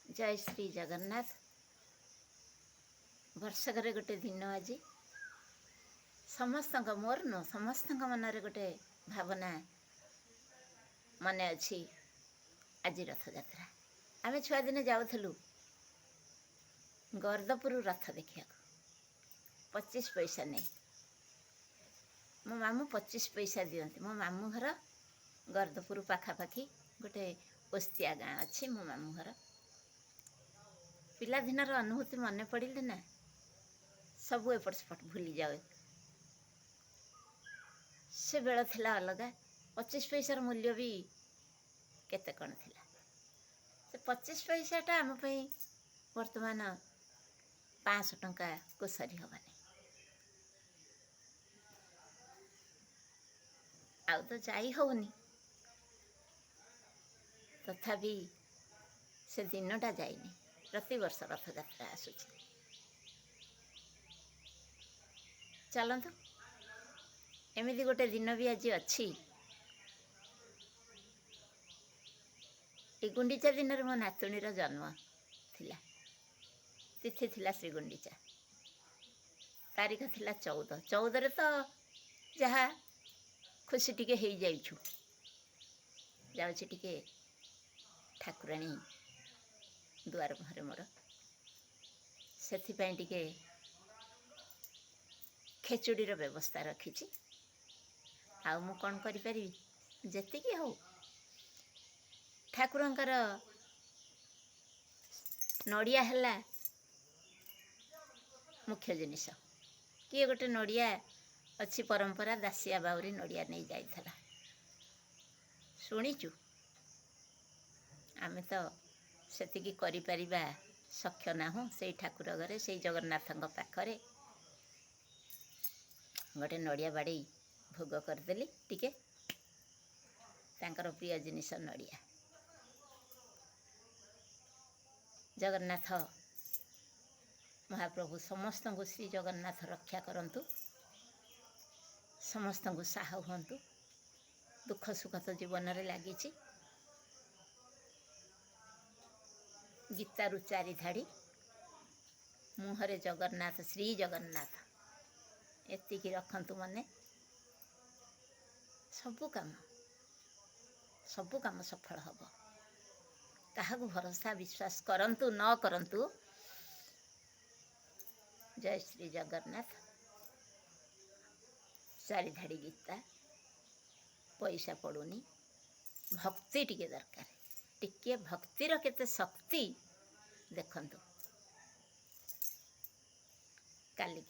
जय श्री जगन्नाथ। वर्षकर गोटे दिन आज समस्त मोर नु समस्त मनरे गोटे भावना मन अच्छी। आज रथ यात्रा आम छुआ दिने जाऊलु गर्दपुर रथ देखा 25 पैसा नहीं। मो मामू 25 पैसा दियंती। मो मामू घर गर्दपुर पाखापाखि गोटे ओस्तिया गाँ अच्छी। मो मामू घर पिलादिनर अनुभूति मन पड़े ना सबू एपट सेपट भूली जाए। से बेल थिला अलग 25 पैसार मूल्य भी केते कण थिला। से 25 पैसाटा आम वर्तमान 500 टंका को सरी हबानी। आउ तो जाई होनी तथापि से दिनटा जाइनी। प्रति वर्ष रथ यात्रा आसुची। चलतु एमती गोटे दिन भी आज अच्छी। ये गुंडीचा दिन मो नातुणीर जन्म थिला। तिथि थिला श्री गुंडीचा। तारीख थिला 14 तो जहाँ खुशी टिके हो जाइछु। जाउछि टिके ठाकुराणी दुआर मुहरे मोर सेथिपाई टिके खेचुड़ीर व्यवस्था रखी। आउ मु कौन करि परिबी जेतिकी हो ठाकुरंकर नड़िया हैला मुख्य जिनिस। किए गोटे नड़िया अच्छी परंपरा दासिया बाउरी नड़िया नहीं जाइथला शुणीचु। आमे तो सेतिकी करि परिबा सख्य नाहु। से ठाकुर घरे से जगन्नाथंक पाखरे गोटे नड़िया बाड़ी भोग करदेली टिके तांकर प्रिय जिनिस नड़िया। जगन्नाथ महाप्रभु समस्त को श्री जगन्नाथ रक्षा करंतु। समस्त को साह हुंतु। दुख सुख तो जीवन रे लागी। गीतारु 4 धाड़ी मुहरे जगन्नाथ श्री जगन्नाथ एतिकी रखंतु मने। सबु काम सफल हब। ताहाकु भरोसा विश्वास करंतु न करंतु। जय श्री जगन्नाथ। 4 धाड़ी गीता पैसा पड़ुनी। भक्ति टिके दरकार। टिके भक्तिर केते शक्ति देखंतु। काली